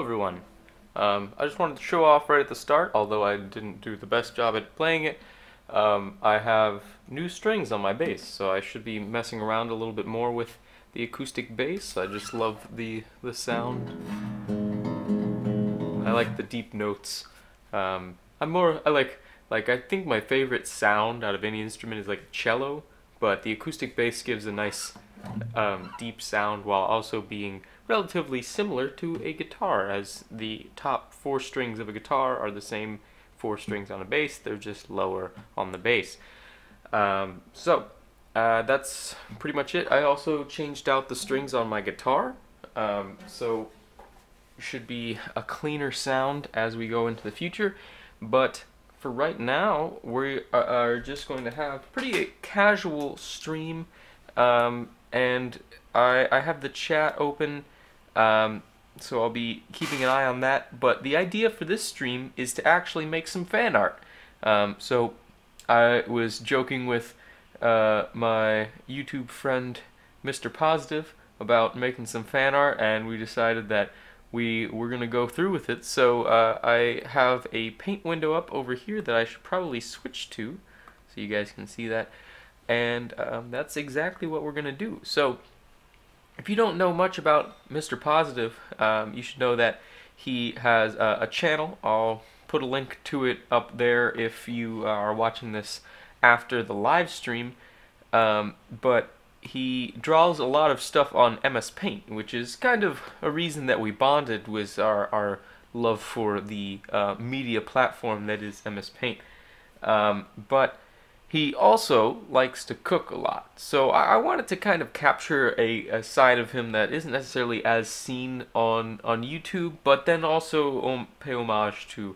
everyone. I just wanted to show off right at the start, although I didn't do the best job at playing it. I have new strings on my bass, so I should be messing around a little bit more with the acoustic bass. I just love the sound. I like the deep notes. I think my favorite sound out of any instrument is like a cello, but the acoustic bass gives a nice deep sound while also being relatively similar to a guitar, as the top four strings of a guitar are the same four strings on a bass, they're just lower on the bass. That's pretty much it. I also changed out the strings on my guitar, so should be a cleaner sound as we go into the future, but for right now we are just going to have pretty casual stream, and I have the chat open, so I'll be keeping an eye on that. But the idea for this stream is to actually make some fan art. So I was joking with my YouTube friend Mr. Positive about making some fan art, and we decided that we were going to go through with it. So I have a paint window up over here that I should probably switch to so you guys can see that. And that's exactly what we're going to do. So if you don't know much about Mr. Positive, you should know that he has a channel. I'll put a link to it up there if you are watching this after the live stream. But he draws a lot of stuff on MS Paint, which is kind of a reason that we bonded, with our love for the media platform that is MS Paint. But he also likes to cook a lot, so I wanted to kind of capture a side of him that isn't necessarily as seen on YouTube, but then also pay homage to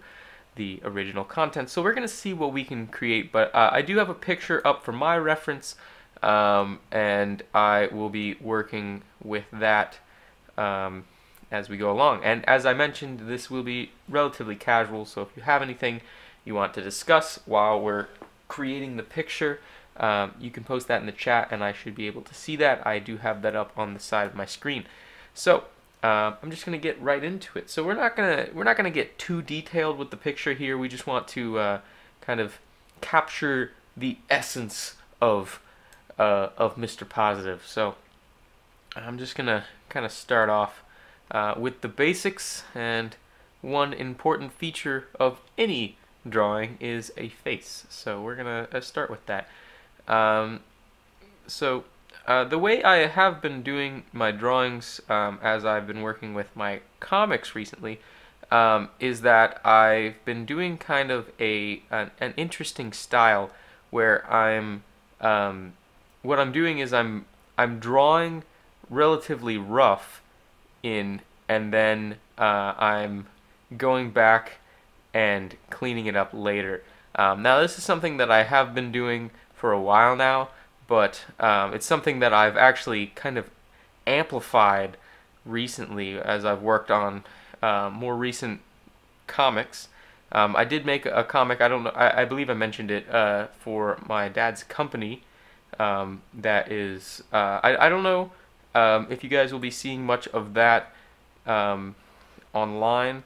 the original content. So we're going to see what we can create, but I do have a picture up for my reference, and I will be working with that as we go along. And as I mentioned, this will be relatively casual, so if you have anything you want to discuss while we're creating the picture, you can post that in the chat and I should be able to see that. I do have that up on the side of my screen. So I'm just gonna get right into it. So we're not gonna get too detailed with the picture here. We just want to kind of capture the essence of Mr. Positive. So I'm just gonna kind of start off with the basics, and one important feature of any drawing is a face. So we're gonna start with that. The way I have been doing my drawings, as I've been working with my comics recently, is that I've been doing kind of an interesting style where what I'm doing is I'm drawing relatively rough and then I'm going back and cleaning it up later. Now this is something that I have been doing for a while now, but it's something that I've actually kind of amplified recently as I've worked on more recent comics. I did make a comic, I believe I mentioned it, for my dad's company, that is, I don't know if you guys will be seeing much of that online,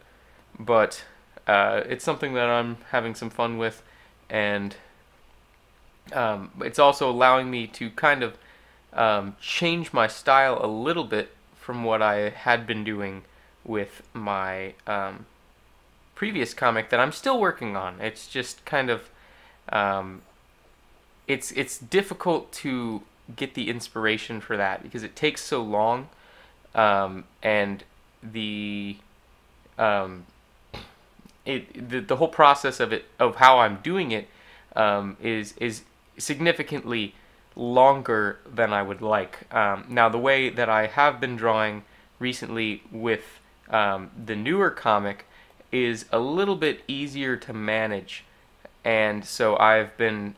but it's something that I'm having some fun with, and it's also allowing me to kind of change my style a little bit from what I had been doing with my previous comic that I'm still working on. It's just kind of it's difficult to get the inspiration for that because it takes so long, and the whole process of how I'm doing it is significantly longer than I would like. Now the way that I have been drawing recently with the newer comic is a little bit easier to manage, and so I've been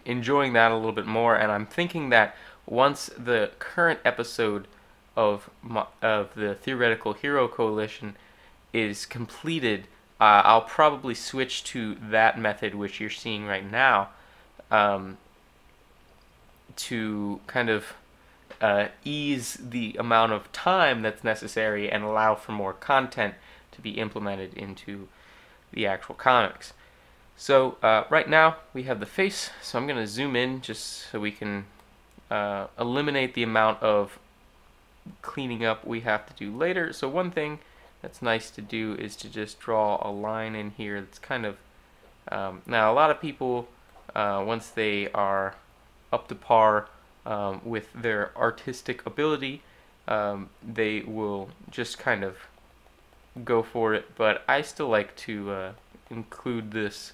enjoying that a little bit more, and I'm thinking that once the current episode of the Theoretical Hero Coalition is completed, I'll probably switch to that method which you're seeing right now, to kind of ease the amount of time that's necessary and allow for more content to be implemented into the actual comics. So right now we have the face, so I'm going to zoom in just so we can eliminate the amount of cleaning up we have to do later. So one thing that's nice to do is to just draw a line in here that's kind of now a lot of people once they are up to par with their artistic ability, they will just kind of go for it, but I still like to include this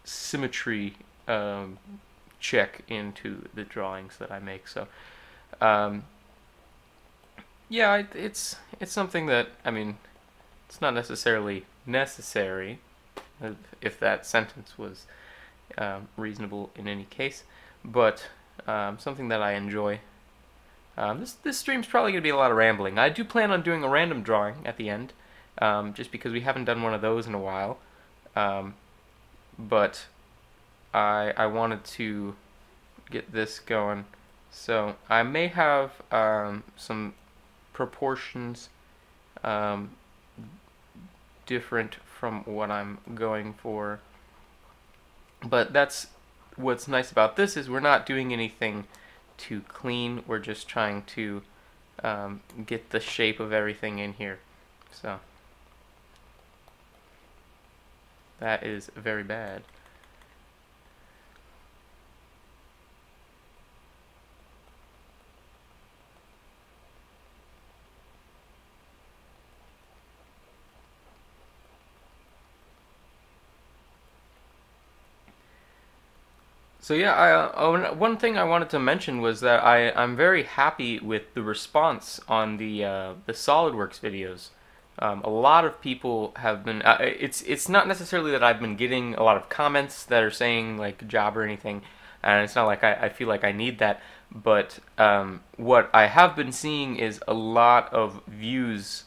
symmetry check into the drawings that I make. So yeah, it's something that, I mean, it's not necessarily necessary, if that sentence was reasonable in any case, but something that I enjoy. This stream's probably going to be a lot of rambling. I do plan on doing a random drawing at the end, just because we haven't done one of those in a while, but I wanted to get this going. So I may have some proportions different from what I'm going for, but that's what's nice about this, is we're not doing anything too clean. We're just trying to get the shape of everything in here. So that is very bad. So yeah, one thing I wanted to mention was that I'm very happy with the response on the SolidWorks videos. A lot of people have been. It's not necessarily that I've been getting a lot of comments that are saying like good job or anything, and it's not like I feel like I need that. But what I have been seeing is a lot of views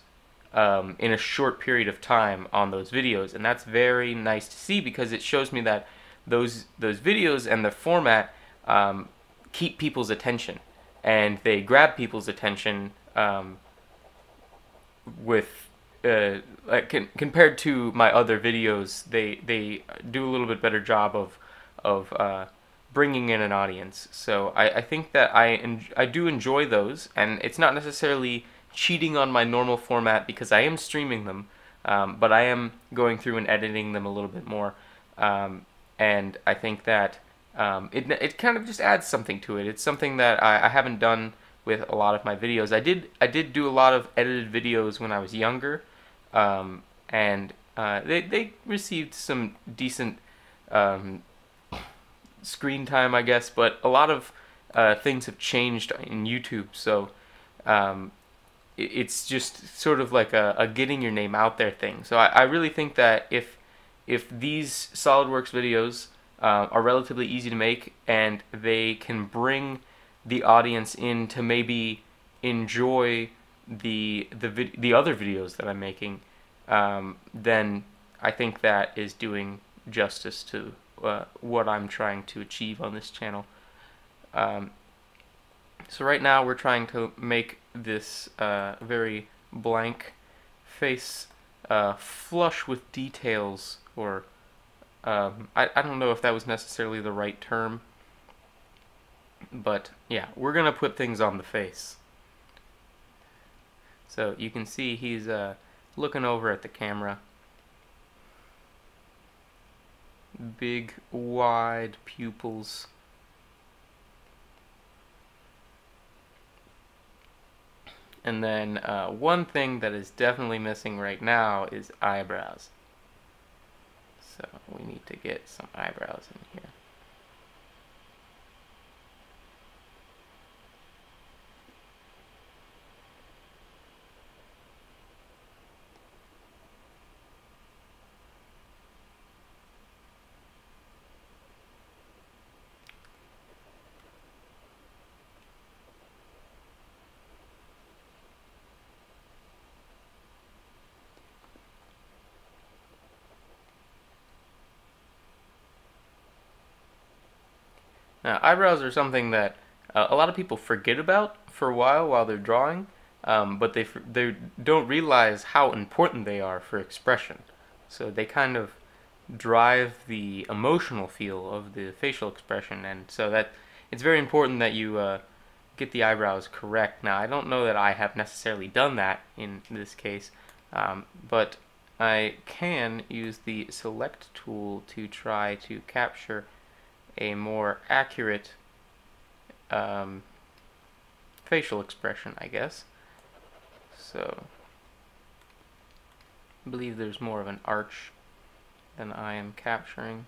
in a short period of time on those videos, and that's very nice to see, because it shows me that those videos and the format keep people's attention, and they grab people's attention with compared to my other videos. They do a little bit better job of bringing in an audience. So I think that I do enjoy those, and it's not necessarily cheating on my normal format because I am streaming them, but I am going through and editing them a little bit more. And I think that it kind of just adds something to it. It's something that I haven't done with a lot of my videos. I did do a lot of edited videos when I was younger, and they received some decent screen time, I guess. But a lot of things have changed in YouTube, so it's just sort of like a getting your name out there thing. So I really think that if these SolidWorks videos are relatively easy to make, and they can bring the audience in to maybe enjoy the other videos that I'm making, then I think that is doing justice to what I'm trying to achieve on this channel. So right now we're trying to make this very blank face flush with details, or I don't know if that was necessarily the right term, but yeah, we're gonna put things on the face. So you can see he's looking over at the camera. Big, wide pupils. And then one thing that is definitely missing right now is eyebrows. So we need to get some eyebrows in here. Now, eyebrows are something that a lot of people forget about for a while they're drawing, but they don't realize how important they are for expression. So they kind of drive the emotional feel of the facial expression, and so that it's very important that you get the eyebrows correct. Now, I don't know that I have necessarily done that in this case, but I can use the select tool to try to capture a more accurate facial expression, I guess. So, I believe there's more of an arch than I am capturing.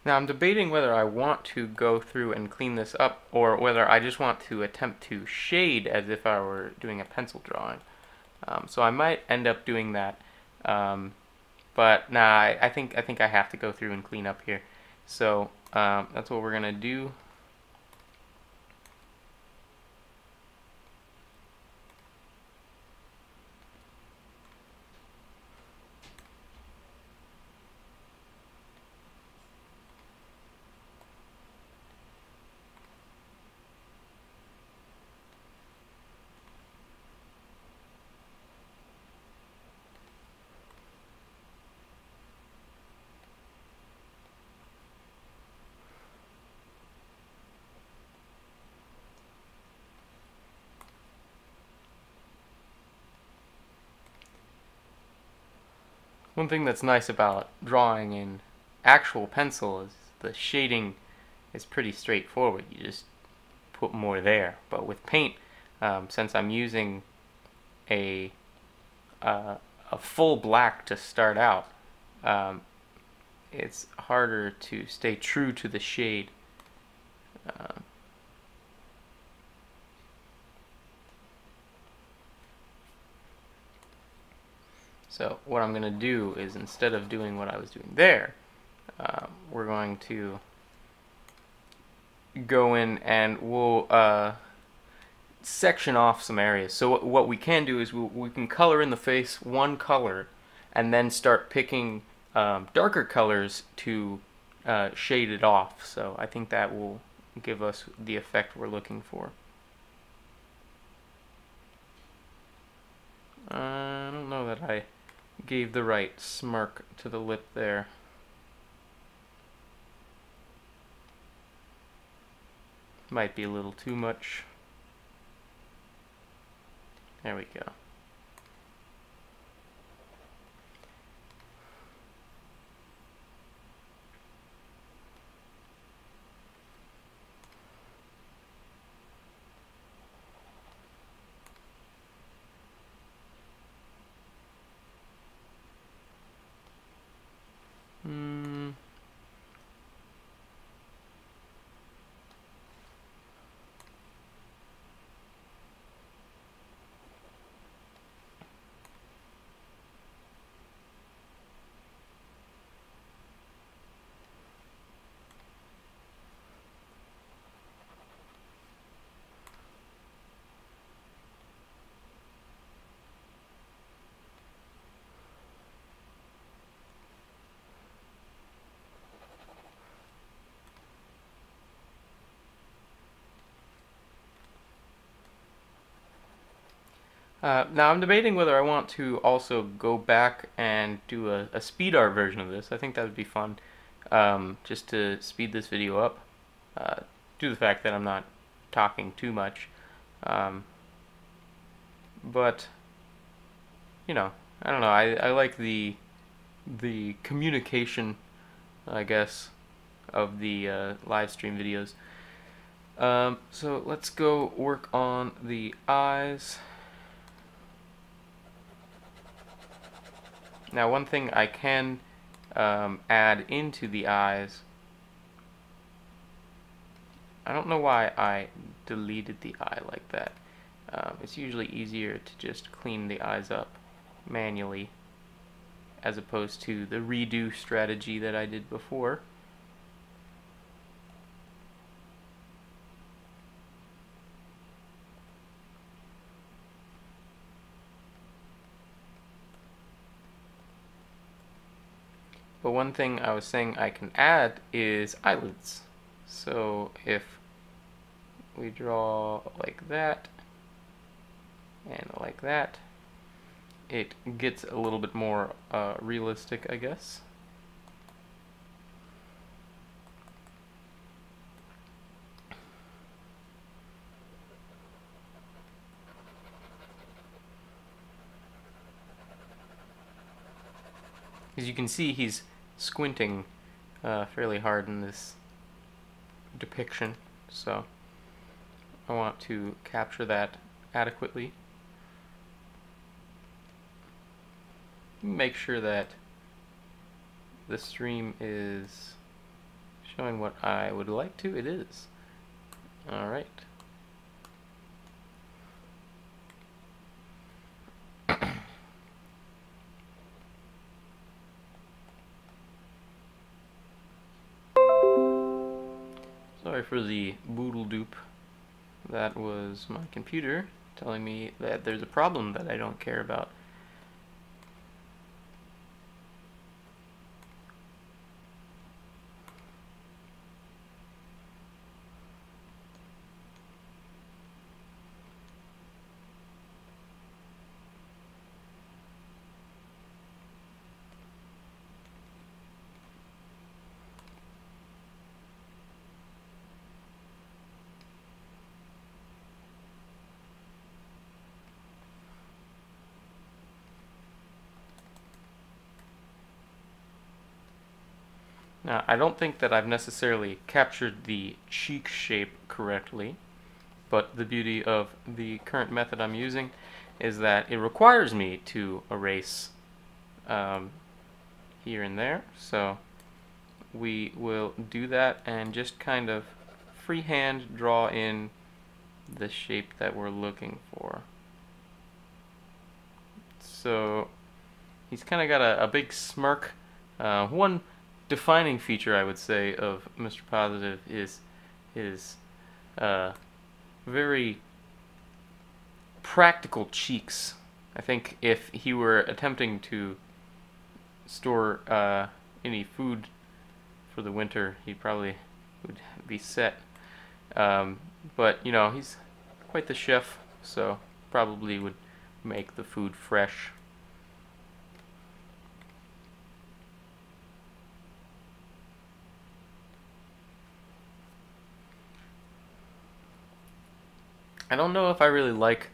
Now I'm debating whether I want to go through and clean this up or whether I just want to attempt to shade as if I were doing a pencil drawing. So I might end up doing that, but nah, I think I have to go through and clean up here. So that's what we're gonna do. One thing that's nice about drawing in actual pencil is the shading is pretty straightforward. You just put more there. But with paint, since I'm using a full black to start out, it's harder to stay true to the shade. So what I'm going to do is, instead of doing what I was doing there, we're going to go in and we'll section off some areas. So what we can do is we can color in the face one color and then start picking darker colors to shade it off. So I think that will give us the effect we're looking for. I don't know that I gave the right smirk to the lip there. Might be a little too much. There we go. Now I'm debating whether I want to also go back and do a speed art version of this. I think that would be fun, just to speed this video up, due to the fact that I'm not talking too much. But, you know, I don't know, I like the communication, I guess, of the live stream videos. So let's go work on the eyes. Now, one thing I can add into the eyes, I don't know why I deleted the eye like that. It's usually easier to just clean the eyes up manually as opposed to the redo strategy that I did before. But one thing I was saying I can add is eyelids. So if we draw like that and like that, it gets a little bit more realistic, I guess. As you can see, he's squinting fairly hard in this depiction, so I want to capture that adequately. Make sure that the stream is showing what I would like to. It is. Alright. Sorry for the boodle doop. That was my computer telling me that there's a problem that I don't care about. Now, I don't think that I've necessarily captured the cheek shape correctly, but the beauty of the current method I'm using is that it requires me to erase here and there. So we will do that and just kind of freehand draw in the shape that we're looking for. So he's kind of got a big smirk. One defining feature, I would say, of Mr. Positive is his very practical cheeks. I think if he were attempting to store any food for the winter, he probably would be set. But, you know, he's quite the chef, so probably would make the food fresh. I don't know if I really like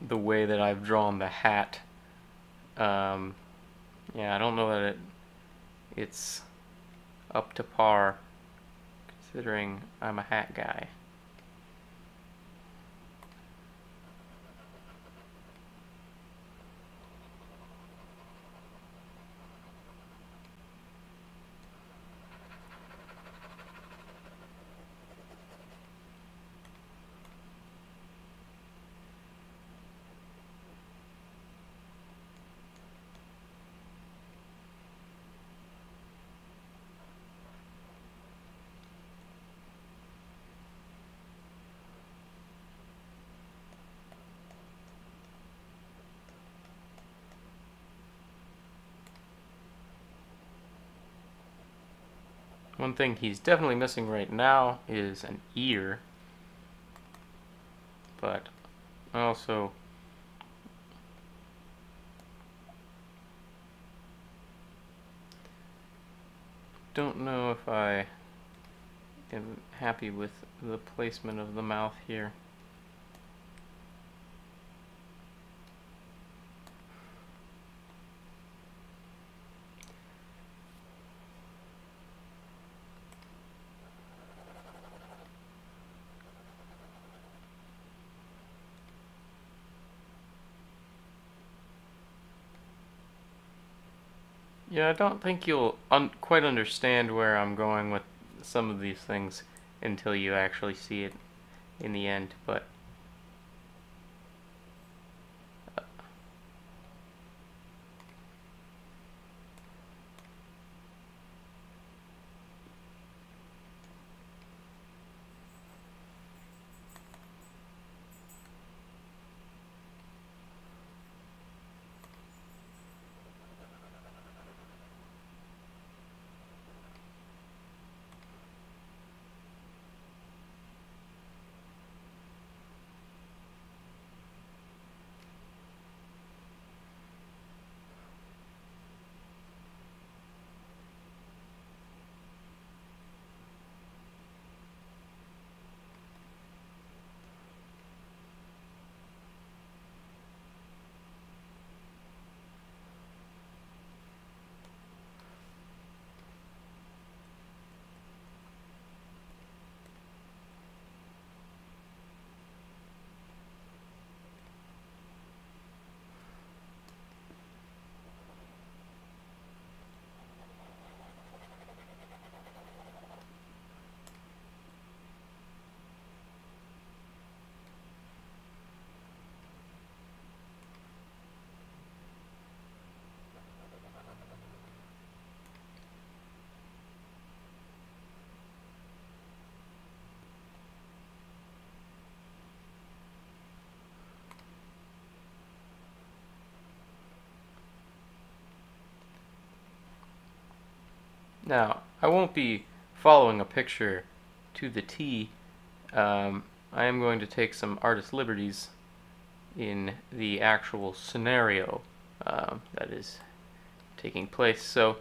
the way that I've drawn the hat. Yeah, I don't know that it's up to par, considering I'm a hat guy. One thing he's definitely missing right now is an ear, but I also don't know if I am happy with the placement of the mouth here. Yeah, I don't think you'll quite understand where I'm going with some of these things until you actually see it in the end, but now I won't be following a picture to the T. I am going to take some artist liberties in the actual scenario that is taking place. So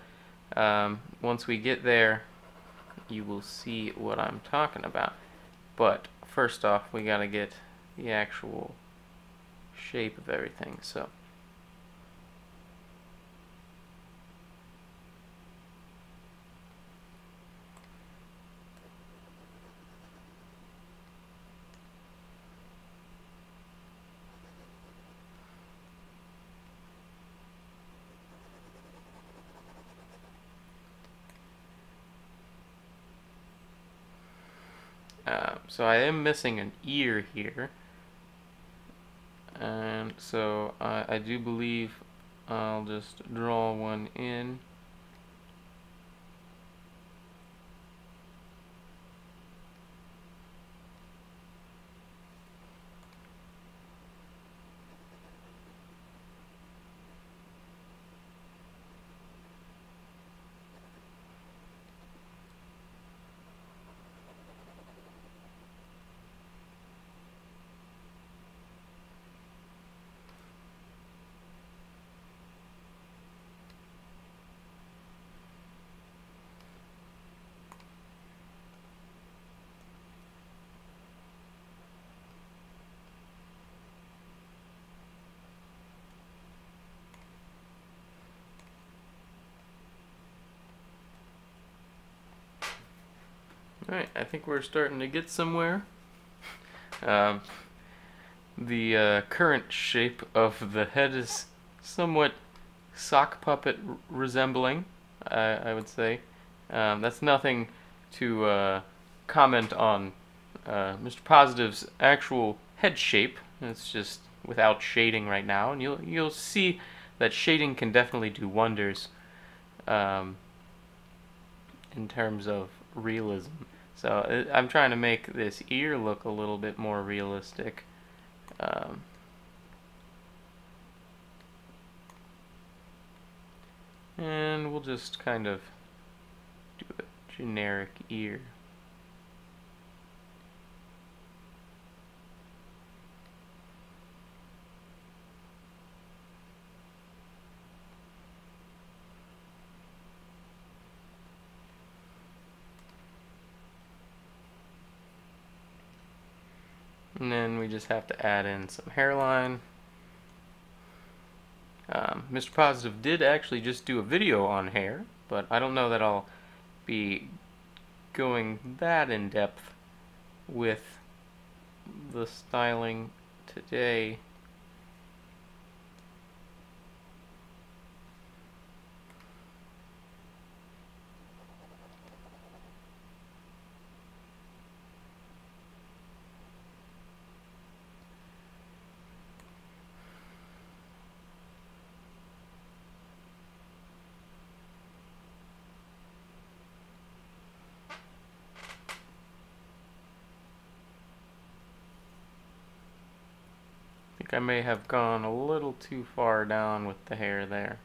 once we get there, you will see what I'm talking about. But first off, we gotta get the actual shape of everything. So so I am missing an ear here, and so I do believe I'll just draw one in. Alright, I think we're starting to get somewhere. The current shape of the head is somewhat sock puppet resembling, I would say. That's nothing to comment on Mr. Positive's actual head shape. It's just without shading right now, and you'll see that shading can definitely do wonders in terms of realism. So I'm trying to make this ear look a little bit more realistic. And we'll just kind of do a generic ear. And then we just have to add in some hairline. Mr. Positive did actually just do a video on hair, but I don't know that I'll be going that in depth with the styling today. think I may have gone a little too far down with the hair there.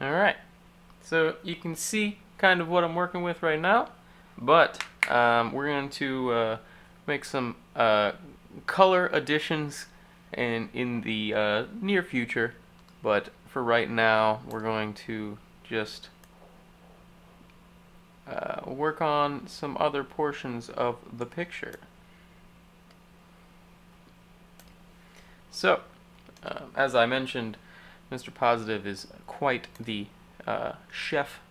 Alright, so you can see kind of what I'm working with right now, but we're going to make some color additions in the near future, but for right now we're going to just work on some other portions of the picture. So, as I mentioned, Mr. Positive is quite the chef,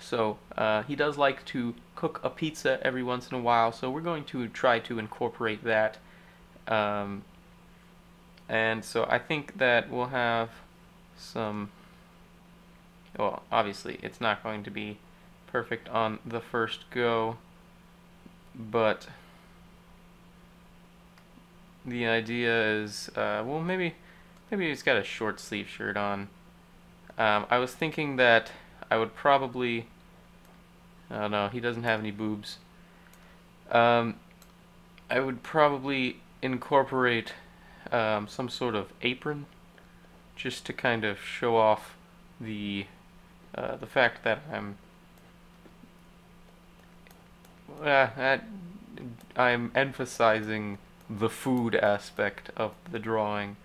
so he does like to cook a pizza every once in a while, so we're going to try to incorporate that. And so I think that we'll have some, well, obviously it's not going to be perfect on the first go, but the idea is, well, maybe he's got a short sleeve shirt on. I was thinking that I would probably, oh no, he doesn't have any boobs. I would probably incorporate some sort of apron, just to kind of show off the fact that I'm emphasizing the food aspect of the drawing.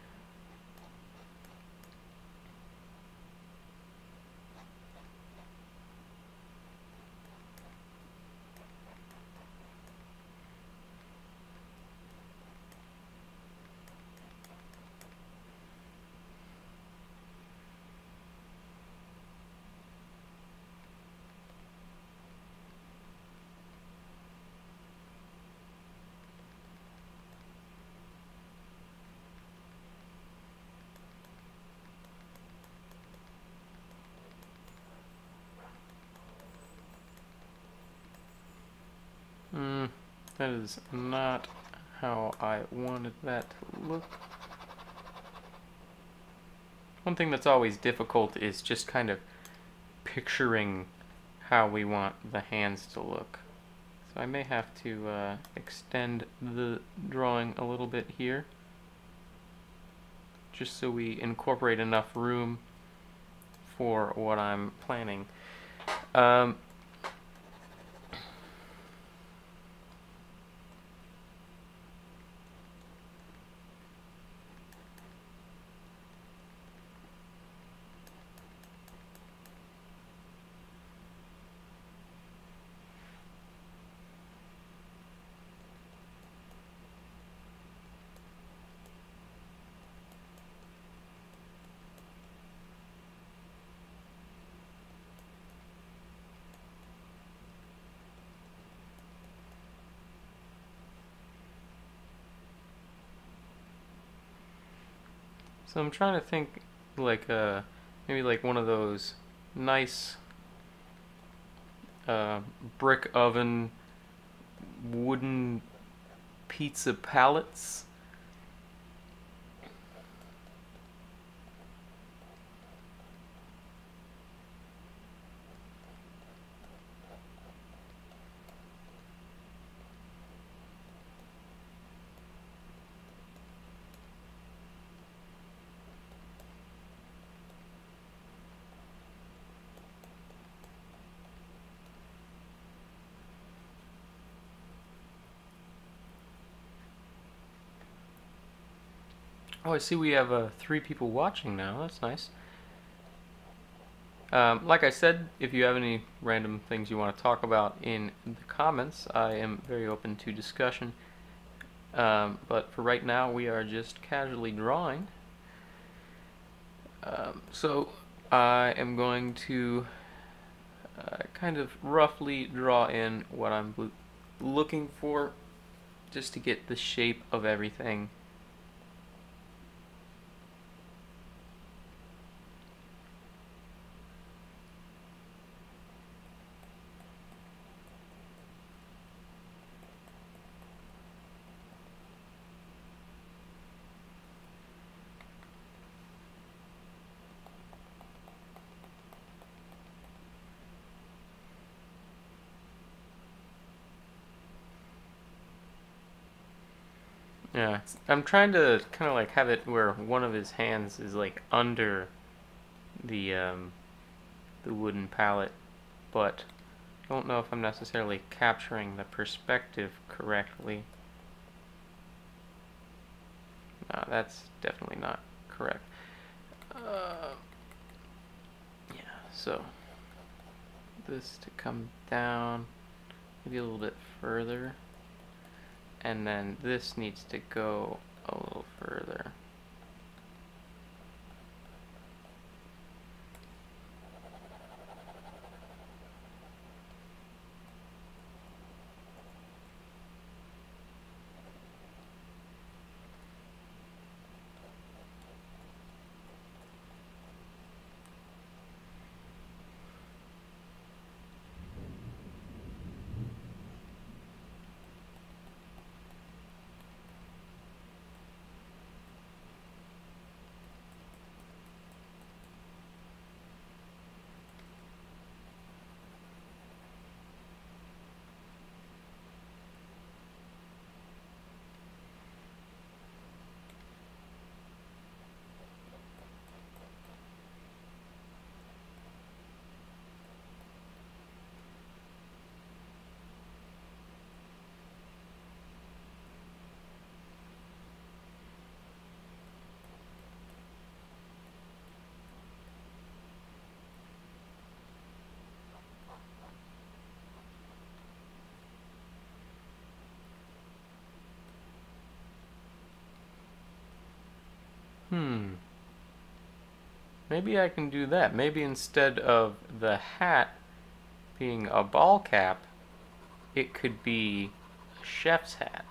That is not how I wanted that to look. One thing that's always difficult is just kind of picturing how we want the hands to look. So I may have to extend the drawing a little bit here, just so we incorporate enough room for what I'm planning. So I'm trying to think like maybe like one of those nice brick oven wooden pizza pallets. Oh, I see we have 3 people watching now. That's nice. Like I said, if you have any random things you want to talk about in the comments, I am very open to discussion. But for right now, we are just casually drawing. So I am going to kind of roughly draw in what I'm looking for, just to get the shape of everything. Yeah, I'm trying to kind of like have it where one of his hands is like under the wooden pallet, but I don't know if I'm necessarily capturing the perspective correctly. No, that's definitely not correct. Yeah, so this to come down maybe a little bit further, and then this needs to go a little further. Maybe I can do that. Maybe instead of the hat being a ball cap, it could be a chef's hat.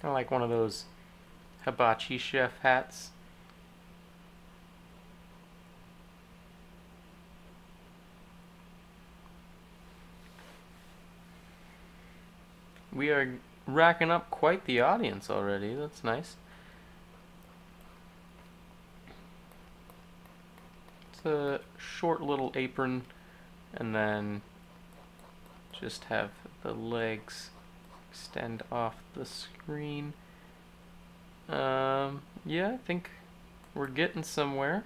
Kind of like one of those hibachi chef hats. We are racking up quite the audience already. That's nice. It's a short little apron, and then just have the legs extend off the screen. Yeah, I think we're getting somewhere.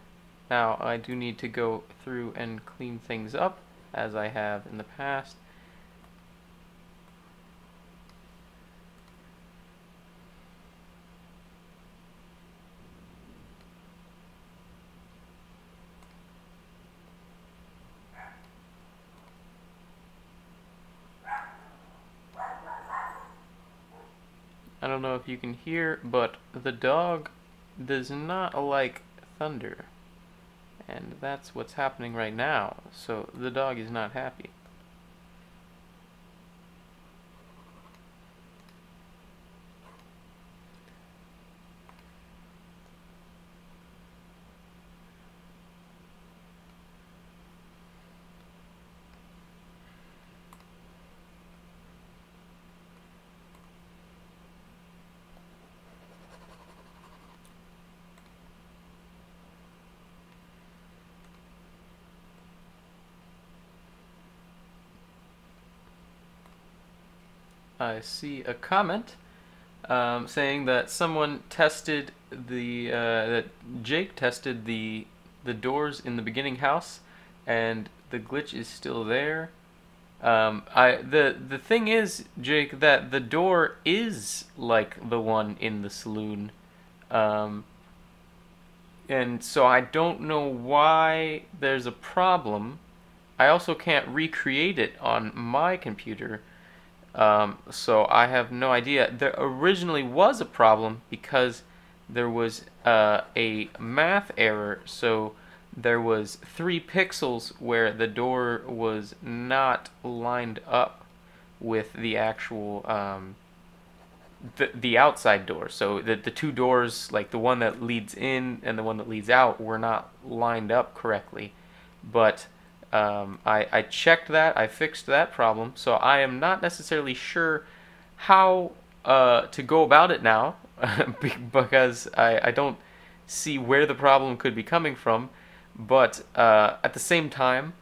Now, I do need to go through and clean things up, as I have in the past. I don't know if you can hear, but the dog does not like thunder. And that's what's happening right now. So the dog is not happy. I see a comment saying that someone tested that Jake tested the doors in the beginning house, and the glitch is still there. The thing is, Jake, that the door is like the one in the saloon, um, and so I don't know why there's a problem. I also can't recreate it on my computer. So I have no idea. There originally was a problem because there was a math error. So there was 3 pixels where the door was not lined up with the actual the outside door. So the 2 doors, like the one that leads in and the one that leads out, were not lined up correctly. But I checked that, I fixed that problem, so I am not necessarily sure how to go about it now, because I don't see where the problem could be coming from, but at the same time,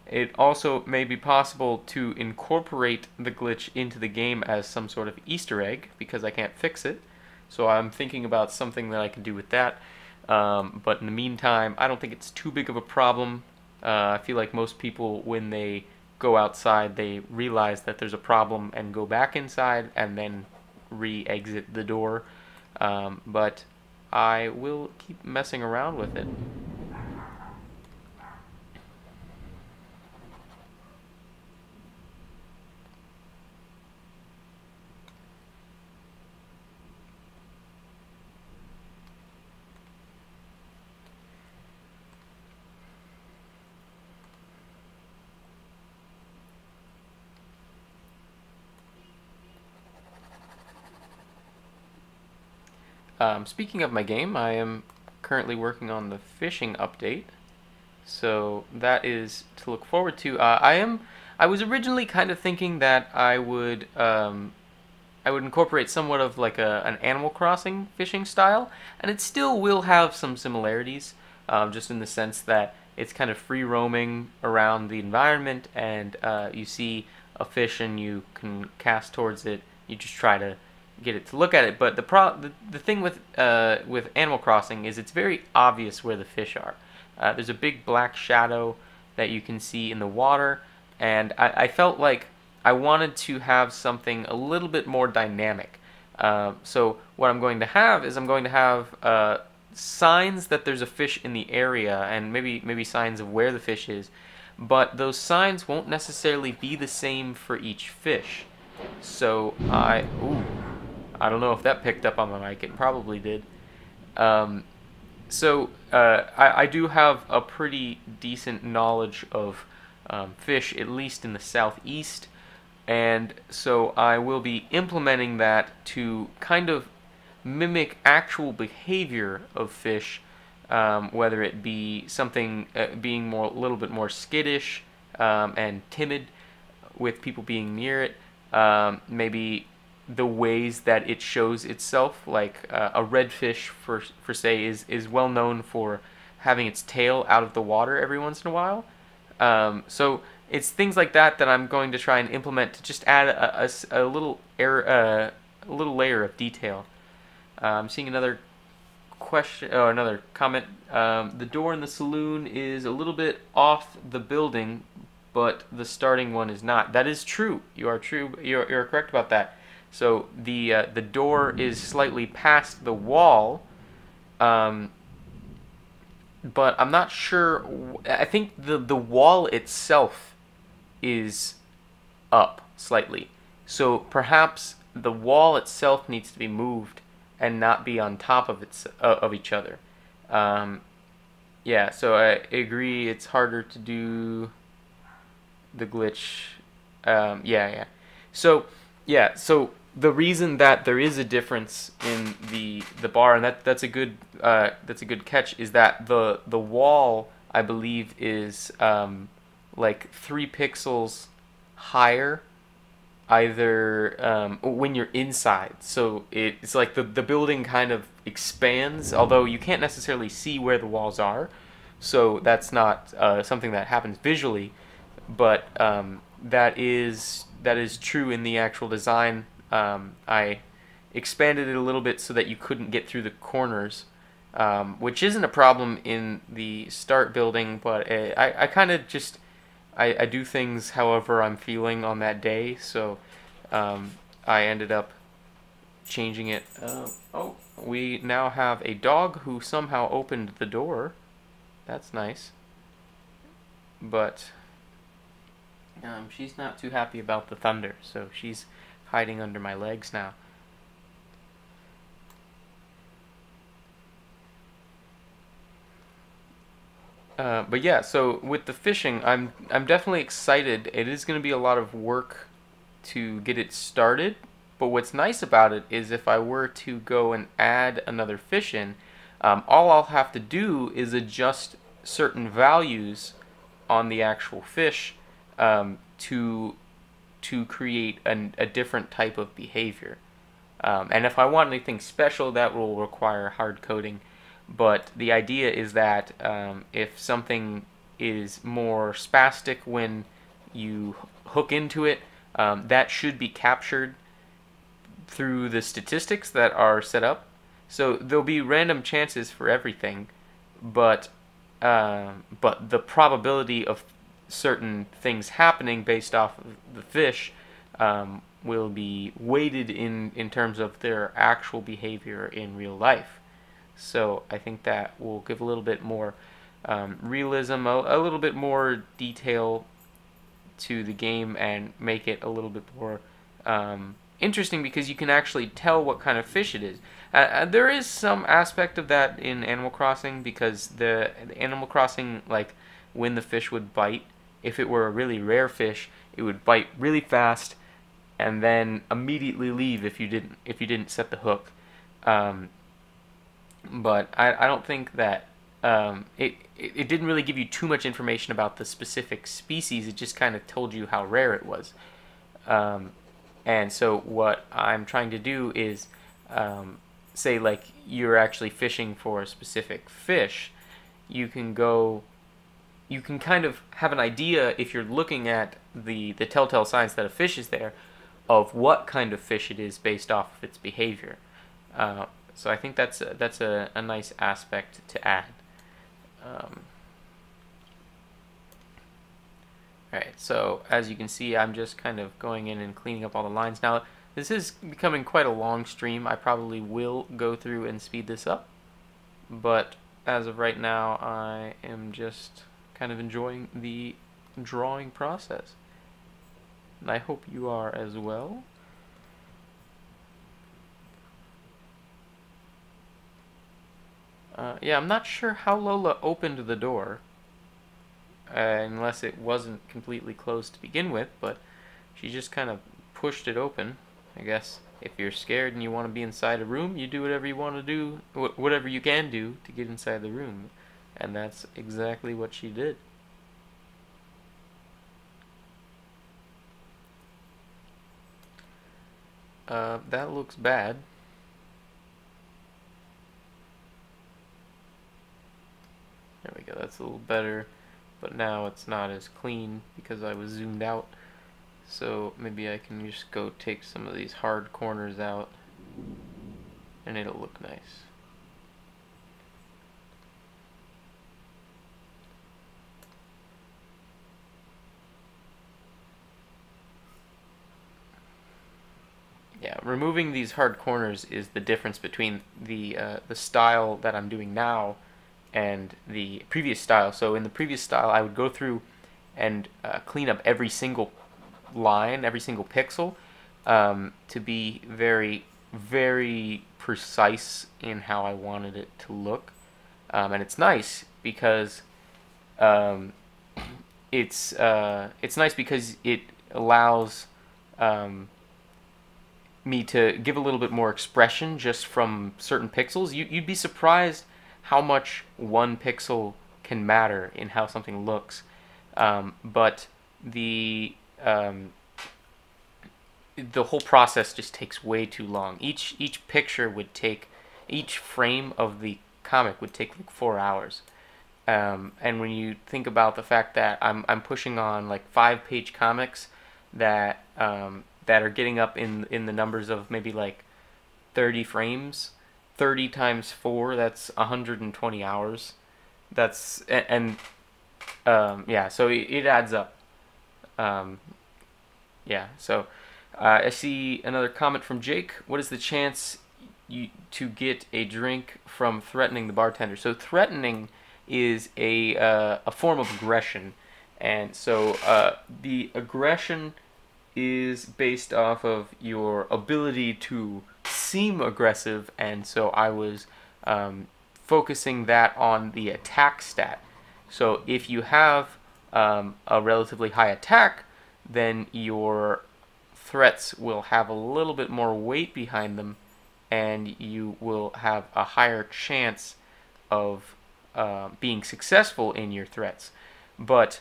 it also may be possible to incorporate the glitch into the game as some sort of Easter egg, because I can't fix it, so I'm thinking about something that I can do with that. But in the meantime, I don't think it's too big of a problem. I feel like most people, when they go outside, they realize that there's a problem and go back inside and then re-exit the door. But I will keep messing around with it. Speaking of my game, I am currently working on the fishing update, so that is to look forward to. I was originally kind of thinking that I would incorporate somewhat of like an Animal Crossing fishing style, and it still will have some similarities, just in the sense that it's kind of free roaming around the environment, and you see a fish and you can cast towards it. You just try to get it to look at it. But the thing with Animal Crossing is it's very obvious where the fish are. There's a big black shadow that you can see in the water, and I felt like I wanted to have something a little bit more dynamic. So what I'm going to have is I'm going to have signs that there's a fish in the area, and maybe signs of where the fish is, but those signs won't necessarily be the same for each fish. So I don't know if that picked up on my mic. It probably did. I do have a pretty decent knowledge of fish, at least in the southeast, And so I will be implementing that to kind of mimic actual behavior of fish, whether it be something being more a little bit more skittish and timid with people being near it, maybe the ways that it shows itself, like a redfish for say is well known for having its tail out of the water every once in a while. So it's things like that that I'm going to try and implement to just add a little a little layer of detail. I'm seeing another question, oh, another comment. The door in the saloon is a little bit off the building, but the starting one is not. That is true. You are true. You're correct about that. So the door is slightly past the wall, but I'm not sure. I think the wall itself is up slightly. So perhaps the wall itself needs to be moved and not be on top of each other. Yeah, so I agree. It's harder to do the glitch. Yeah. So yeah, so the reason that there is a difference in the bar, and that's a good catch, is that the wall, I believe, is like 3 pixels higher, either when you're inside. So it's like the building kind of expands, although you can't necessarily see where the walls are. So that's not something that happens visually, but that is true in the actual design. I expanded it a little bit so that you couldn't get through the corners, which isn't a problem in the start building, but I kind of just I do things however I'm feeling on that day, so I ended up changing it. Oh, we now have a dog who somehow opened the door. That's nice. But she's not too happy about the thunder, so she's hiding under my legs now. But yeah, so with the fishing, I'm definitely excited. It is going to be a lot of work to get it started, but what's nice about it is if I were to go and add another fish in, all I'll have to do is adjust certain values on the actual fish to create a different type of behavior. And if I want anything special, that will require hard coding. But the idea is that if something is more spastic when you hook into it, that should be captured through the statistics that are set up. So there'll be random chances for everything, but the probability of certain things happening based off of the fish will be weighted in terms of their actual behavior in real life. So I think that will give a little bit more realism, a little bit more detail to the game, and make it a little bit more interesting, because you can actually tell what kind of fish it is. There is some aspect of that in Animal Crossing, because the Animal Crossing, like when the fish would bite, if it were a really rare fish, it would bite really fast and then immediately leave if you didn't set the hook. But I don't think that it didn't really give you too much information about the specific species. It just kind of told you how rare it was. And so what I'm trying to do is say, like, you're actually fishing for a specific fish. You can kind of have an idea, if you're looking at the telltale signs that a fish is there, of what kind of fish it is based off of its behavior. So I think that's a nice aspect to add. Alright, so as you can see, I'm just kind of going in and cleaning up all the lines. Now, this is becoming quite a long stream. I probably will go through and speed this up, but as of right now, I am just kind of enjoying the drawing process. And I hope you are as well. Yeah, I'm not sure how Lola opened the door, unless it wasn't completely closed to begin with, but she just kind of pushed it open. I guess if you're scared and you want to be inside a room, you do whatever you want to do, whatever you can do to get inside the room. And that's exactly what she did. That looks bad. There we go, that's a little better, but now it's not as clean because I was zoomed out. So maybe I can just go take some of these hard corners out and it'll look nice. Yeah, removing these hard corners is the difference between the style that I'm doing now and the previous style. So in the previous style, I would go through and clean up every single line, every single pixel, to be very, very precise in how I wanted it to look. And it's nice because it's nice because it allows me to give a little bit more expression just from certain pixels. You'd be surprised how much one pixel can matter in how something looks. But the whole process just takes way too long. Each picture would take, each frame of the comic would take like 4 hours. And when you think about the fact that I'm pushing on like 5-page comics that that are getting up in the numbers of maybe like 30 frames, 30 times 4, that's 120 hours. That's yeah, so it adds up. Yeah, so I see another comment from Jake. What is the chance to get a drink from threatening the bartender? So threatening is a form of aggression, and so the aggression is based off of your ability to seem aggressive, and so I was focusing that on the attack stat. So if you have a relatively high attack, then your threats will have a little bit more weight behind them, and you will have a higher chance of being successful in your threats. But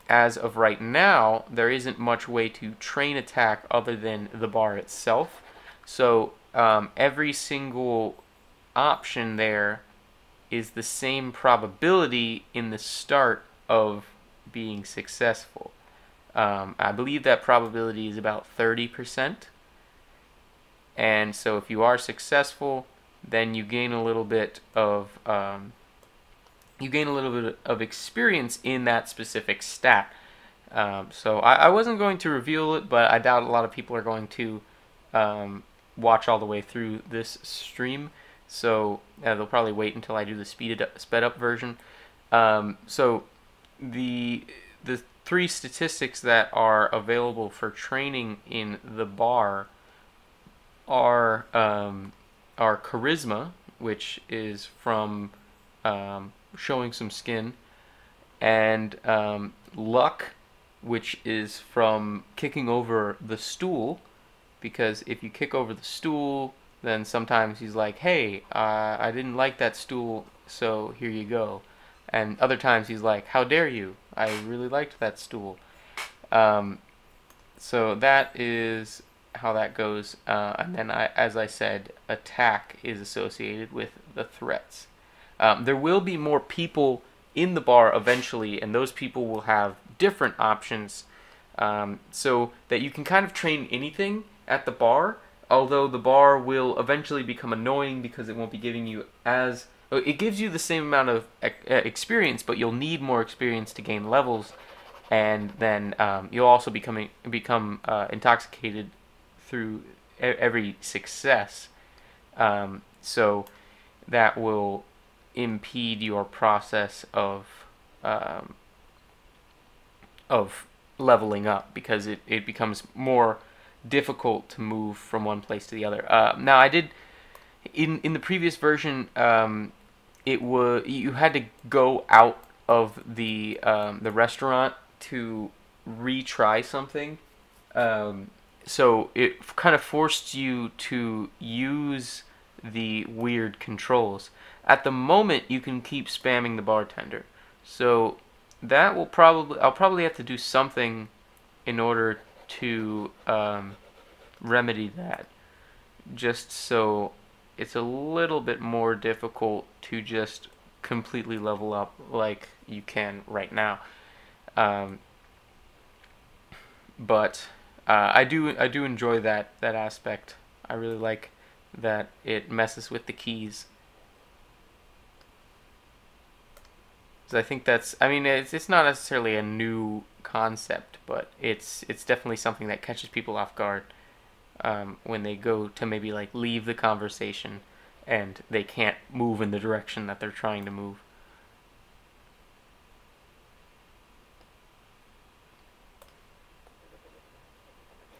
as of right now, there isn't much way to train attack other than the bar itself. So every single option there is the same probability in the start of being successful. I believe that probability is about 30%. And so if you are successful, then you gain a little bit of experience in that specific stat. So I wasn't going to reveal it, but I doubt a lot of people are going to watch all the way through this stream. So they'll probably wait until I do the sped up version. So the 3 statistics that are available for training in the bar are charisma, which is from showing some skin, and luck, which is from kicking over the stool, because if you kick over the stool, then sometimes he's like, hey, I didn't like that stool, so here you go. And other times he's like, how dare you, I really liked that stool. So that is how that goes. And then, as I said, attack is associated with the threats. There will be more people in the bar eventually, and those people will have different options, so that you can kind of train anything at the bar, although the bar will eventually become annoying because it won't be giving you as... It gives you the same amount of experience, but you'll need more experience to gain levels, and then you'll also become intoxicated through every success. So that will impede your process of leveling up, because it becomes more difficult to move from one place to the other. Now I did in the previous version, you had to go out of the restaurant to retry something. So it kind of forced you to use the weird controls. At the moment, you can keep spamming the bartender. So that will I'll probably have to do something in order to remedy that. Just so it's a little bit more difficult to just completely level up like you can right now. Um, but I do enjoy that aspect. I really like that it messes with the keys. 'Cause I think that's, I mean, it's not necessarily a new concept, but it's definitely something that catches people off guard when they go to maybe like leave the conversation and they can't move in the direction that they're trying to move.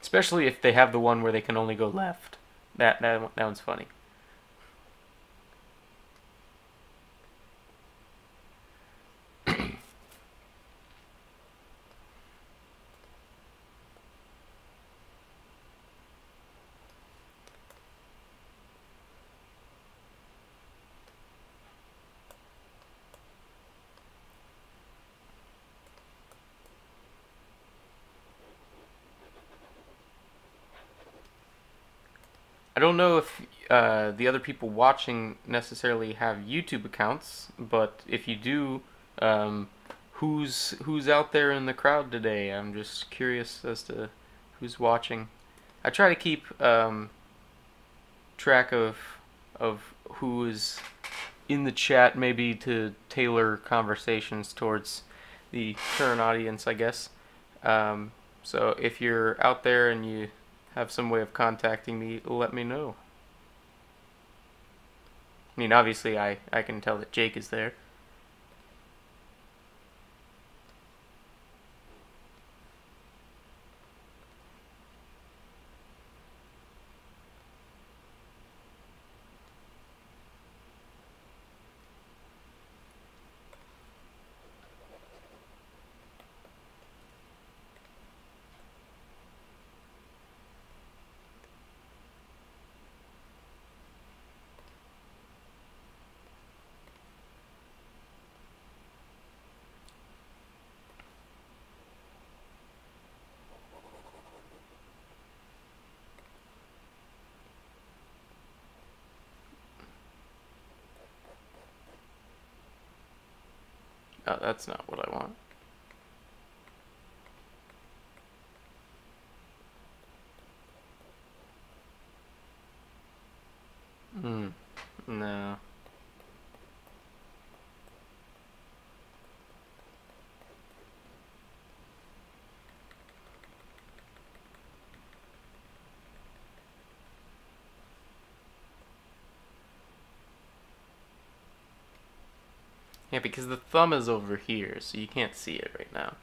Especially if they have the one where they can only go left. That one's funny. I don't know if the other people watching necessarily have YouTube accounts, but if you do, um, who's out there in the crowd today? I'm just curious as to who's watching. I try to keep track of who is in the chat, maybe to tailor conversations towards the current audience, I guess. So if you're out there and you have some way of contacting me, let me know. I mean, obviously, I can tell that Jake is there. Oh, that's not what I want. Hmm. No. Yeah, because the thumb is over here, so you can't see it right now.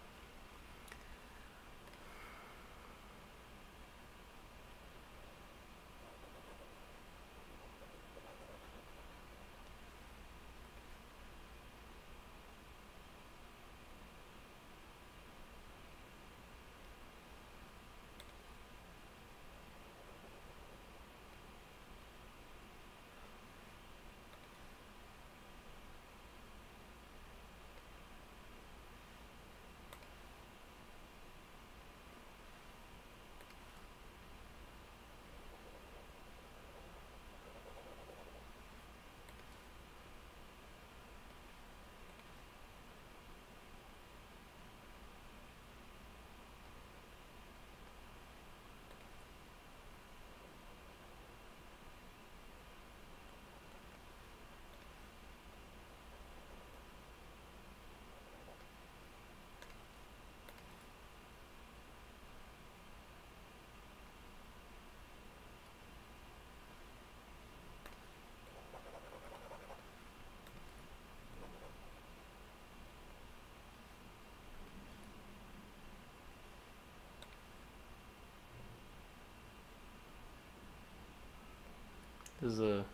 This is a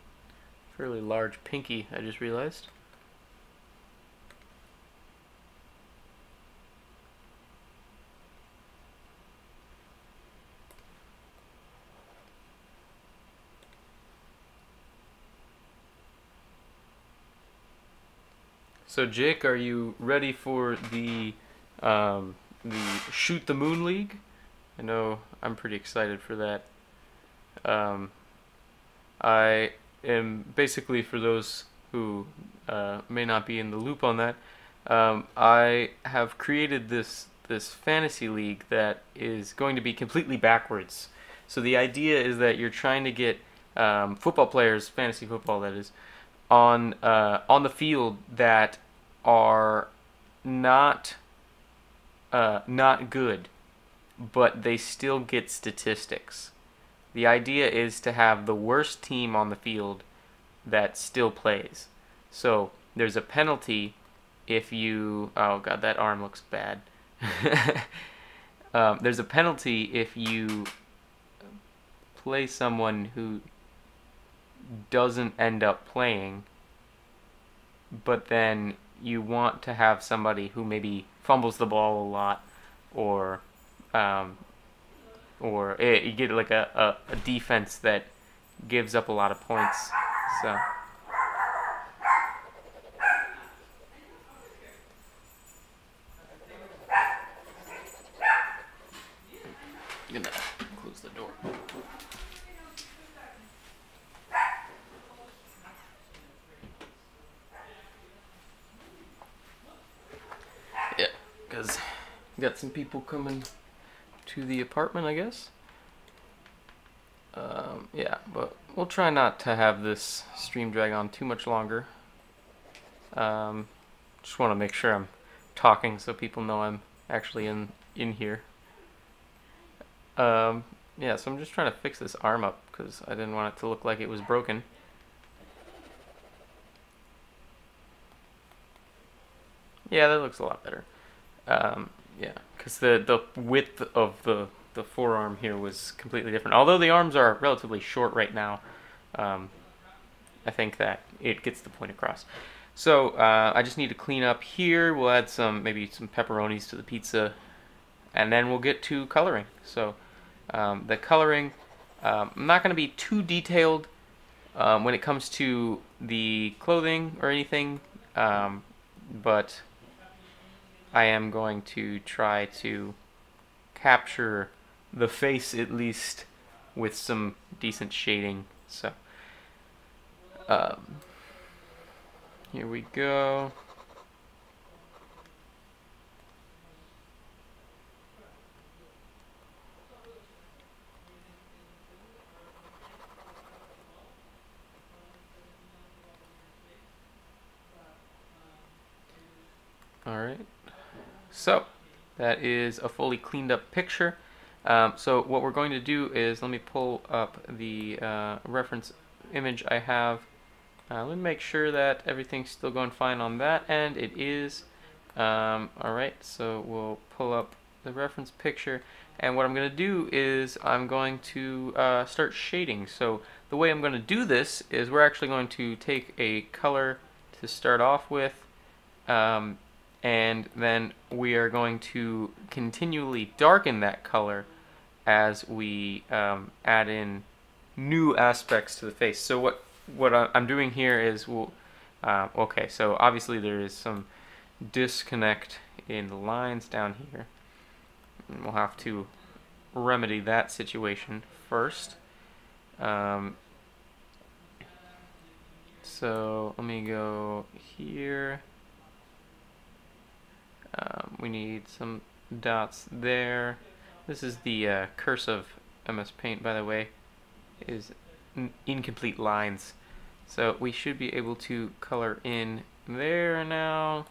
fairly large pinky, I just realized. So Jake, are you ready for the Shoot the Moon League? I know I'm pretty excited for that. Um, I am basically, for those who may not be in the loop on that, I have created this fantasy league that is going to be completely backwards. So the idea is that you're trying to get football players, fantasy football that is, on the field that are not not good, but they still get statistics. The idea is to have the worst team on the field that still plays. So there's a penalty if you. Oh god, that arm looks bad. There's a penalty if you play someone who doesn't end up playing, but then you want to have somebody who maybe fumbles the ball a lot, or you get like a defense that gives up a lot of points. So I'm gonna close the door. Yeah, because got some people coming to the apartment, I guess. Yeah, but we'll try not to have this stream drag on too much longer. Just want to make sure I'm talking so people know I'm actually in here. Yeah, so I'm just trying to fix this arm up because I didn't want it to look like it was broken. Yeah, that looks a lot better. Yeah, because the width of the forearm here was completely different. Although the arms are relatively short right now, I think that it gets the point across. So I just need to clean up here. We'll add maybe some pepperonis to the pizza, and then we'll get to coloring. So the coloring, I'm not going to be too detailed when it comes to the clothing or anything, but I am going to try to capture the face at least with some decent shading. So here we go. All right. So that is a fully cleaned up picture. So what we're going to do is, let me pull up the reference image I have. Let me make sure that everything's still going fine on that end. It is. Alright, so we'll pull up the reference picture, and what I'm going to do is I'm going to start shading. So the way I'm going to do this is we're actually going to take a color to start off with, and then we are going to continually darken that color as we add in new aspects to the face. So what I'm doing here is okay, so obviously there is some disconnect in the lines down here, and we'll have to remedy that situation first. So let me go here. We need some dots there. This is the curse of MS Paint, by the way, is incomplete lines. So we should be able to color in there now,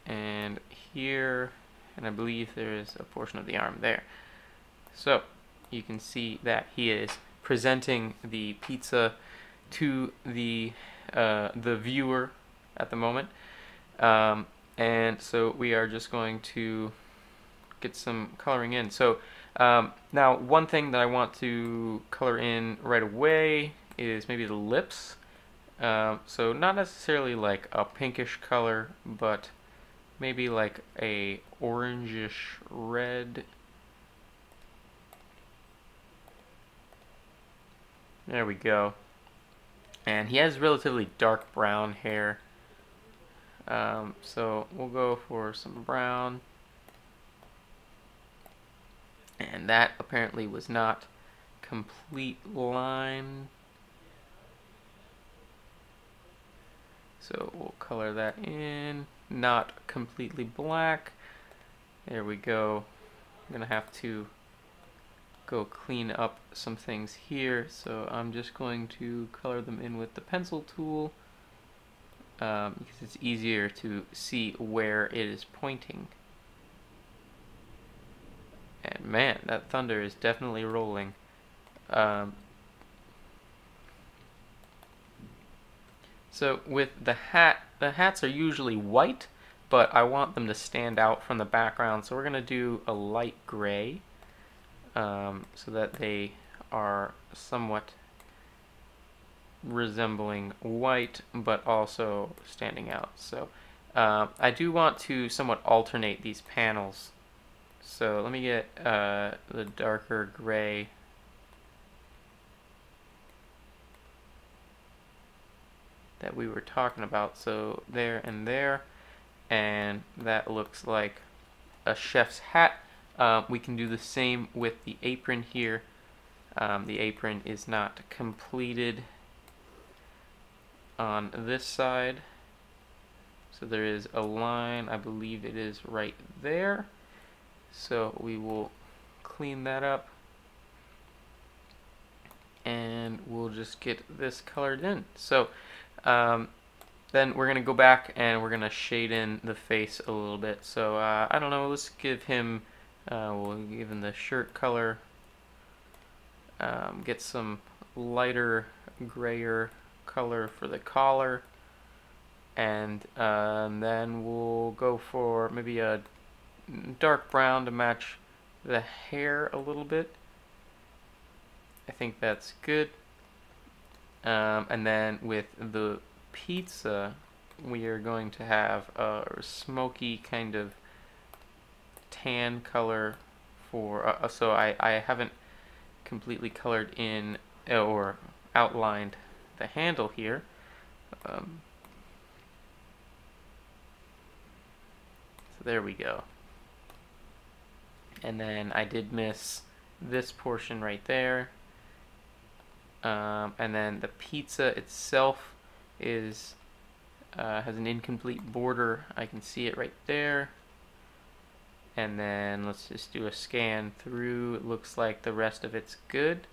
and here, and I believe there is a portion of the arm there. So you can see that he is presenting the pizza to the viewer at the moment. And so we are just going to get some coloring in. So now one thing that I want to color in right away is maybe the lips. So not necessarily like a pinkish color, but maybe like a orangish red. There we go. And he has relatively dark brown hair. So we'll go for some brown. And that apparently was not complete line. So we'll color that in. Not completely black. There we go. I'm gonna have to go clean up some things here. So I'm just going to color them in with the pencil tool because it's easier to see where it is pointing. And man, that thunder is definitely rolling. So with the hats are usually white, but I want them to stand out from the background. So we're gonna do a light gray so that they are somewhat resembling white, but also standing out. So I do want to somewhat alternate these panels. So let me get the darker gray. That we were talking about. So there and there, and that looks like a chef's hat. We can do the same with the apron here. The apron is not completed on this side, so there is a line, I believe it is right there. So we will clean that up and we'll just get this colored in. So then we're gonna go back and we're gonna shade in the face a little bit. So I don't know, let's give him we'll give him the shirt color, get some lighter grayer color for the collar, and then we'll go for maybe a dark brown to match the hair a little bit. I think that's good. And then with the pizza, we are going to have a smoky kind of tan color for, so I haven't completely colored in or outlined the handle here. So there we go. And then I did miss this portion right there. And then the pizza itself is has an incomplete border. I can see it right there. And then let's just do a scan through. It looks like the rest of it's good.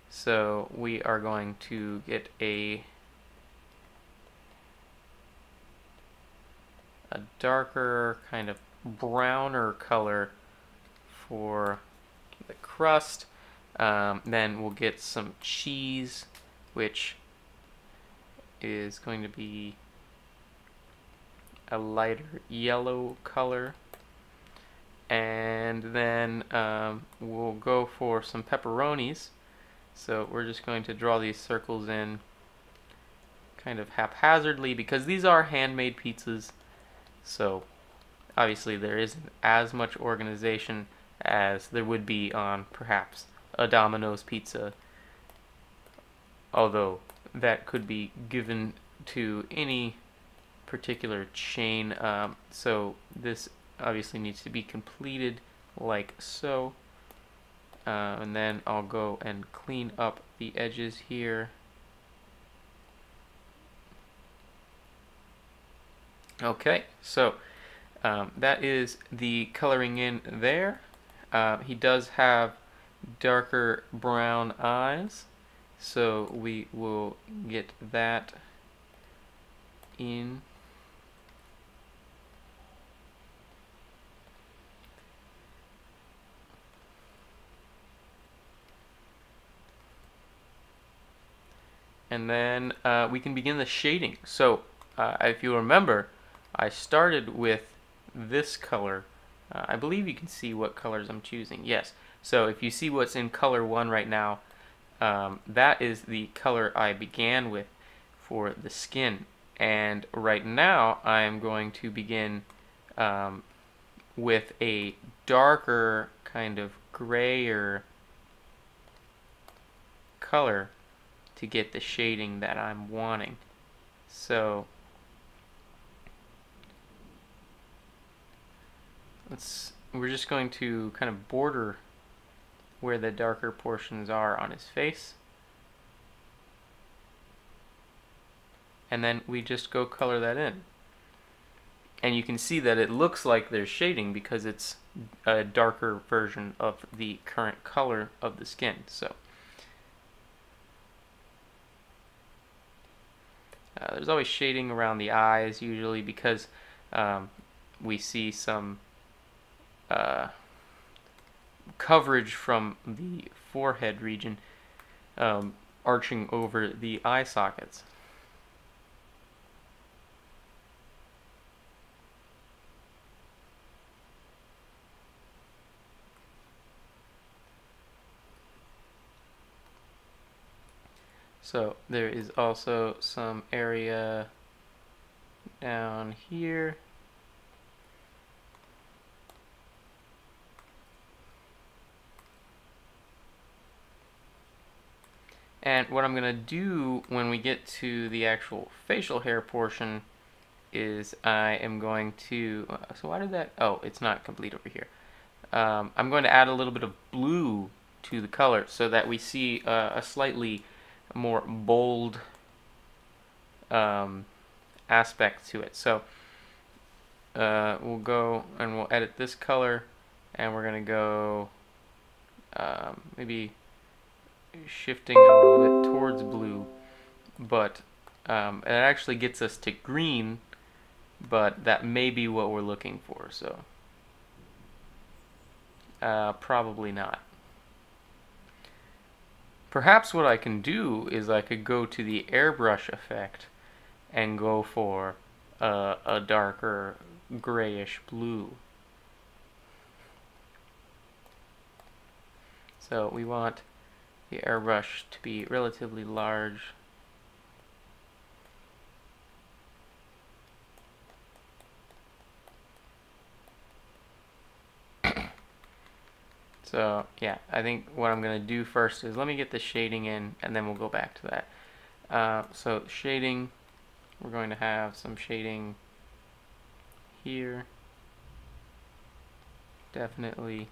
So we are going to get a darker kind of browner color for the crust. Then we'll get some cheese, which is going to be a lighter yellow color. And then we'll go for some pepperonis. So we're just going to draw these circles in kind of haphazardly because these are handmade pizzas. So obviously there isn't as much organization as there would be on perhaps a Domino's pizza, although that could be given to any particular chain. So this obviously needs to be completed like so. And then I'll go and clean up the edges here. Okay, so that is the coloring in there. He does have darker brown eyes, so we will get that in. And then we can begin the shading. So if you remember, I started with this color. I believe you can see what colors I'm choosing. Yes. So if you see what's in color 1 right now, that is the color I began with for the skin. And right now I'm going to begin with a darker kind of grayer color to get the shading that I'm wanting. So we're just going to kind of border where the darker portions are on his face. And then we just go color that in. And you can see that it looks like there's shading because it's a darker version of the current color of the skin. So there's always shading around the eyes usually because we see some coverage from the forehead region arching over the eye sockets. So there is also some area down here. And what I'm going to do when we get to the actual facial hair portion is I am going to, so why did that, oh, it's not complete over here. I'm going to add a little bit of blue to the color so that we see a slightly more bold aspect to it. So we'll go and we'll edit this color, and we're going to go maybe shifting a little bit towards blue, but it actually gets us to green, but that may be what we're looking for, so probably not. Perhaps what I can do is I could go to the airbrush effect and go for a darker grayish blue. So we want the airbrush to be relatively large. So yeah, I think what I'm going to do first is let me get the shading in, and then we'll go back to that. So shading, we're going to have some shading here, definitely.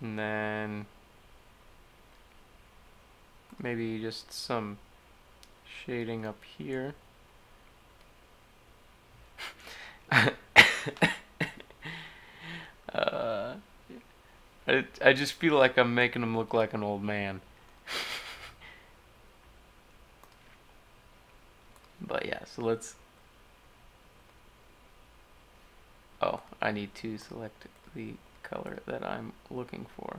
And then maybe just some shading up here. I just feel like I'm making him look like an old man. But yeah, so let's... Oh, I need to select the color that I'm looking for.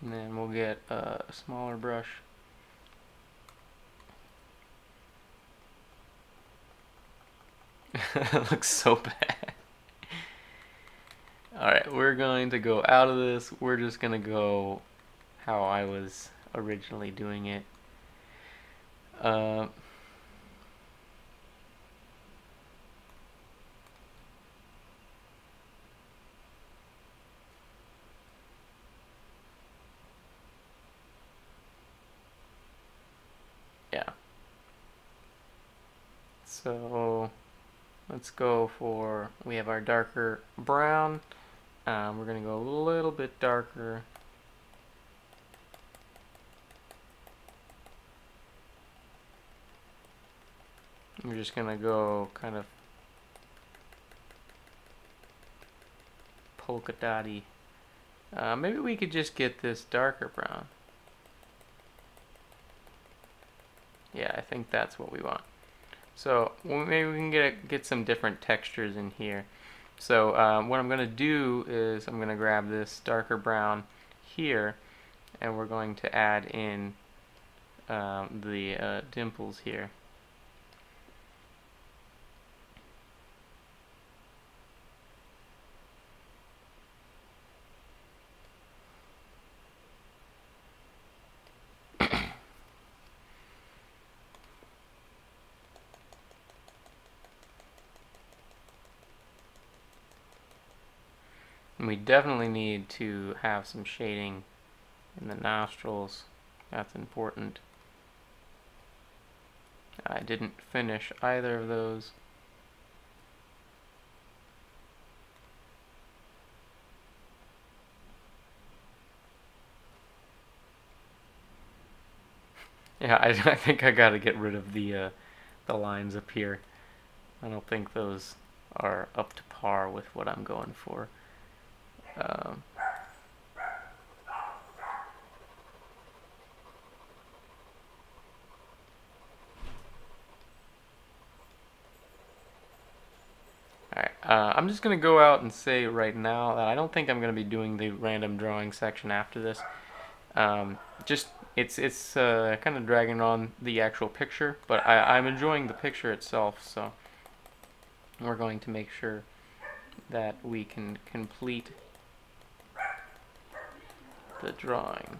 And then we'll get a smaller brush. It looks so bad. Alright, we're going to go out of this. We're just going to go how I was originally doing it. Yeah. So let's go for, we have our darker brown. We're going to go a little bit darker. We're just going to go kind of polka dotty. Maybe we could just get this darker brown. Yeah, I think that's what we want. So maybe we can get some different textures in here. So what I'm going to do is I'm going to grab this darker brown here, and we're going to add in the dimples here. And we definitely need to have some shading in the nostrils. That's important. I didn't finish either of those. Yeah, I think I gotta get rid of the lines up here. I don't think those are up to par with what I'm going for. Um, Alright, I'm just going to go out and say right now that I don't think I'm going to be doing the random drawing section after this. Just, it's kind of dragging on the actual picture, but I'm enjoying the picture itself, so we're going to make sure that we can complete the drawing.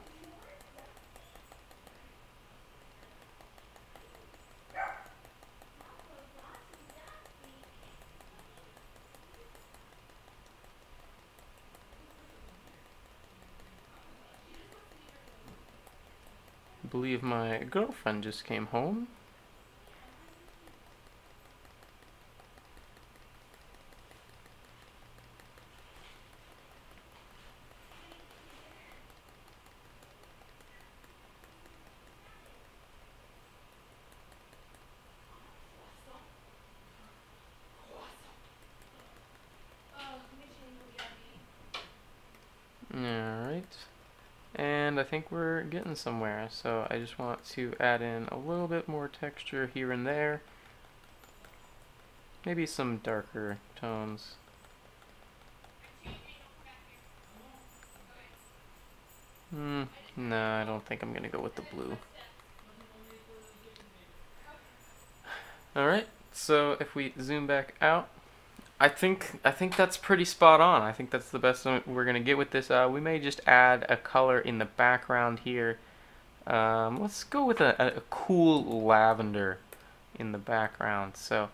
I believe my girlfriend just came home. Alright, and I think we're getting somewhere, so I just want to add in a little bit more texture here and there. Maybe some darker tones. No, I don't think I'm gonna go with the blue. Alright, so if we zoom back out, I think that's pretty spot on. I think that's the best we're gonna get with this. We may just add a color in the background here. Let's go with a cool lavender in the background. So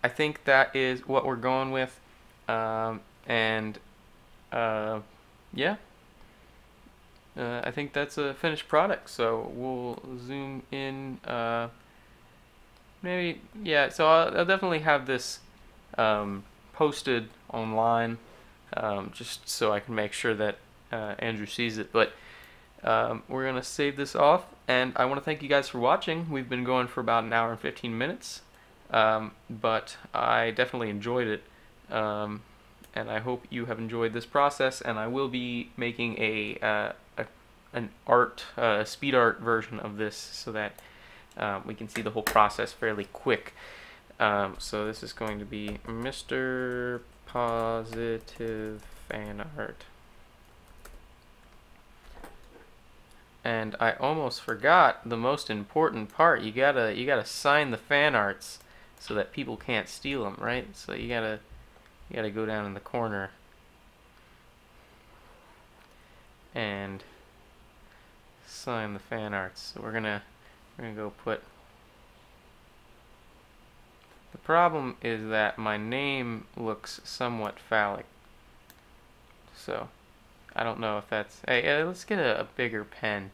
I think that is what we're going with. Yeah, I think that's a finished product. So we'll zoom in. Maybe, yeah. So I'll definitely have this posted online, just so I can make sure that Andrew sees it. But we're gonna save this off, and I want to thank you guys for watching. We've been going for about an hour and 15 minutes, but I definitely enjoyed it, and I hope you have enjoyed this process. And I will be making an speed art version of this so that we can see the whole process fairly quick. So this is going to be Mr. Positive Fan Art. And I almost forgot the most important part. You gotta sign the fan arts so that people can't steal them, right? So you gotta go down in the corner and sign the fan arts. So we're gonna go put. The problem is that my name looks somewhat phallic, so I don't know if that's. Hey, let's get a bigger pen.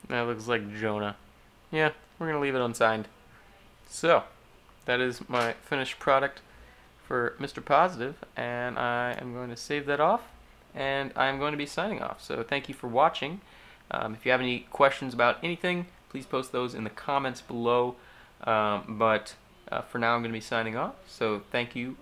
That looks like Jonah. Yeah, we're gonna leave it unsigned. So that is my finished product for Mr. Positive, and I am going to save that off, and I'm going to be signing off. So thank you for watching. If you have any questions about anything, please post those in the comments below. But for now, I'm going to be signing off. So thank you